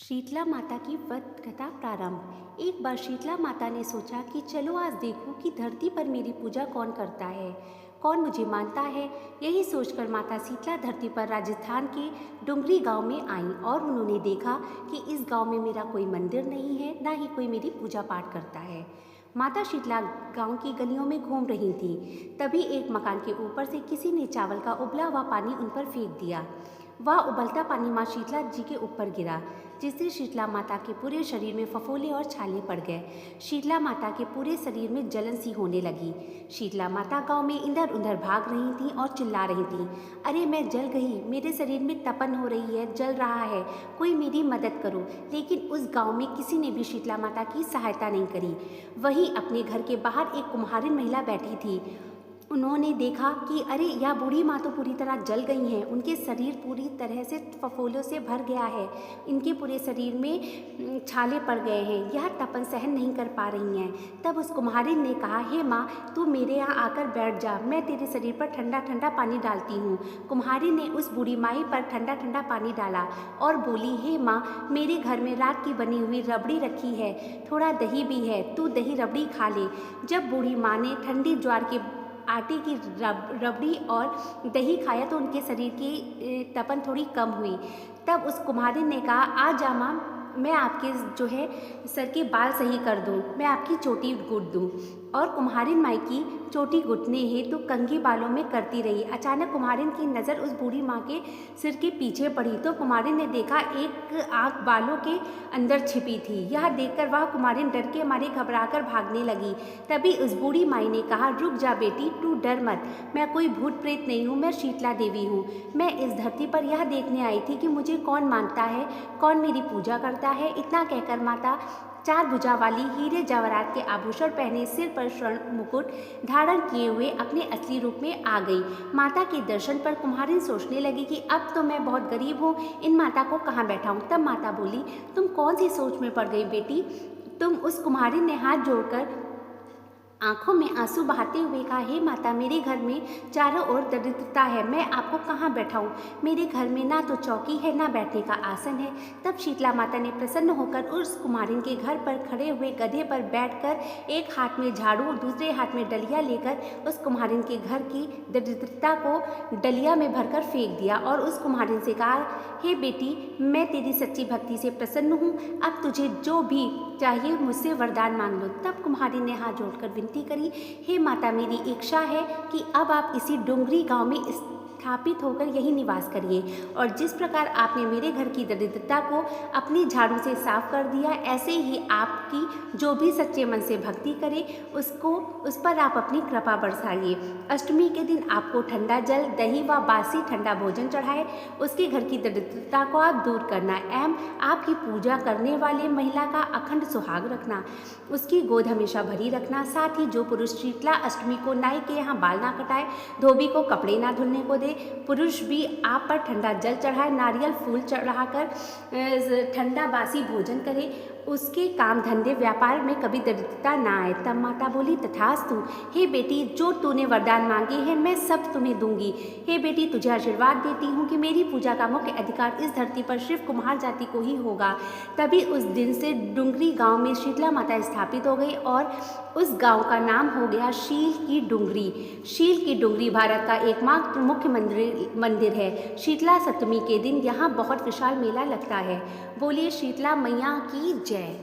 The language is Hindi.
शीतला माता की व्रत कथा प्रारंभ। एक बार शीतला माता ने सोचा कि चलो आज देखूं कि धरती पर मेरी पूजा कौन करता है, कौन मुझे मानता है। यही सोचकर माता शीतला धरती पर राजस्थान के डुंगरी गांव में आईं और उन्होंने देखा कि इस गांव में मेरा कोई मंदिर नहीं है, ना ही कोई मेरी पूजा पाठ करता है। माता शीतला गांव की गलियों में घूम रही थी। तभी एक मकान के ऊपर से किसी ने चावल का उबला हुआ पानी उन पर फेंक दिया। वह उबलता पानी माँ शीतला जी के ऊपर गिरा, जिससे शीतला माता के पूरे शरीर में फफोले और छाले पड़ गए। शीतला माता के पूरे शरीर में जलन सी होने लगी। शीतला माता गांव में इधर उधर भाग रही थी और चिल्ला रही थी, अरे मैं जल गई, मेरे शरीर में तपन हो रही है, जल रहा है, कोई मेरी मदद करो। लेकिन उस गांव में किसी ने भी शीतला माता की सहायता नहीं करी। वहीं अपने घर के बाहर एक कुम्हारिन महिला बैठी थी। उन्होंने देखा कि अरे यह बूढ़ी माँ तो पूरी तरह जल गई हैं, उनके शरीर पूरी तरह से फफोलों से भर गया है, इनके पूरे शरीर में छाले पड़ गए हैं, यह तपन सहन नहीं कर पा रही हैं। तब उस कुम्हारिन ने कहा, हे माँ तू मेरे यहाँ आकर बैठ जा, मैं तेरे शरीर पर ठंडा ठंडा पानी डालती हूँ। कुम्हारिन ने उस बूढ़ी माई पर ठंडा ठंडा पानी डाला और बोली, हे माँ मेरे घर में रात की बनी हुई रबड़ी रखी है, थोड़ा दही भी है, तू दही रबड़ी खा ले। जब बूढ़ी माँ ने ठंडी ज्वार के आटे की रबड़ी और दही खाया तो उनके शरीर की तपन थोड़ी कम हुई। तब उस कुम्हारिन ने कहा, आ जा माँ, मैं आपके जो है सर के बाल सही कर दूँ, मैं आपकी चोटी गुड़ दूँ। और कुम्हारिन माई की चोटी गुटने हेतु कंघी बालों में करती रही। अचानक कुम्हारिन की नज़र उस बूढ़ी माँ के सिर के पीछे पड़ी तो कुम्हारिन ने देखा एक आँख बालों के अंदर छिपी थी। यह देखकर वह कुम्हारिन डर के मारे घबराकर भागने लगी। तभी उस बूढ़ी माई ने कहा, रुक जा बेटी, तू डर मत, मैं कोई भूत प्रेत नहीं हूँ, मैं शीतला देवी हूँ। मैं इस धरती पर यह देखने आई थी कि मुझे कौन मानता है, कौन मेरी पूजा करता है। इतना कहकर माता चार भुजा वाली हीरे जवाहरात के आभूषण पहने, सिर पर स्वर्ण मुकुट धारण किए हुए अपने असली रूप में आ गई। माता के दर्शन पर कुम्हारिन सोचने लगी कि अब तो मैं बहुत गरीब हूँ, इन माता को कहाँ बैठाऊँ। तब माता बोली, तुम कौन सी सोच में पड़ गई बेटी। उस कुम्हारिन ने हाथ जोड़कर आंखों में आंसू बहाते हुए कहा, हे माता मेरे घर में चारों ओर दरिद्रता है, मैं आपको कहाँ बैठाऊँ। मेरे घर में ना तो चौकी है, ना बैठने का आसन है। तब शीतला माता ने प्रसन्न होकर उस कुम्हारिन के घर पर खड़े हुए गधे पर बैठकर एक हाथ में झाड़ू दूसरे हाथ में डलिया लेकर उस कुम्हारिन के घर की दरिद्रता को डलिया में भरकर फेंक दिया और उस कुम्हारिन से कहा, हे बेटी मैं तेरी सच्ची भक्ति से प्रसन्न हूँ, अब तुझे जो भी चाहिए मुझसे वरदान मांग लो। तब कुम्हारिन ने हाथ जोड़कर विनती करी, हे माता मेरी इच्छा है कि अब आप इसी डुंगरी गांव में स्थापित होकर यही निवास करिए और जिस प्रकार आपने मेरे घर की दरिद्रता को अपनी झाड़ू से साफ कर दिया, ऐसे ही आपकी जो भी सच्चे मन से भक्ति करे उस पर आप अपनी कृपा बरसाइए। अष्टमी के दिन आपको ठंडा जल, दही व बासी ठंडा भोजन चढ़ाए, उसके घर की दरिद्रता को आप दूर करना एवं आपकी पूजा करने वाले महिला का अखंड सुहाग रखना, उसकी गोद हमेशा भरी रखना। साथ ही जो पुरुष शीतला अष्टमी को नाई के यहाँ बाल ना कटाए, धोबी को कपड़े ना धुलने को दे, पुरुष भी आप पर ठंडा जल चढ़ाए, नारियल फूल चढ़ाकर ठंडा बासी भोजन करे, उसके काम धंधे व्यापार में कभी दरिद्रता ना आए। तब माता बोली, तथास्तु। हे बेटी जो तूने वरदान मांगे हैं मैं सब तुम्हें दूंगी। हे बेटी तुझे आशीर्वाद देती हूँ कि मेरी पूजा का मुख्य अधिकार इस धरती पर सिर्फ कुम्हार जाति को ही होगा। तभी उस दिन से डुंगरी गांव में शीतला माता स्थापित हो गई और उस गांव का नाम हो गया शील की डुंगरी। शील की डुंगरी भारत का एकमात्र मुख्य मंदिर है। शीतला सप्तमी के दिन यहाँ बहुत विशाल मेला लगता है। बोलिए शीतला मैया की जय।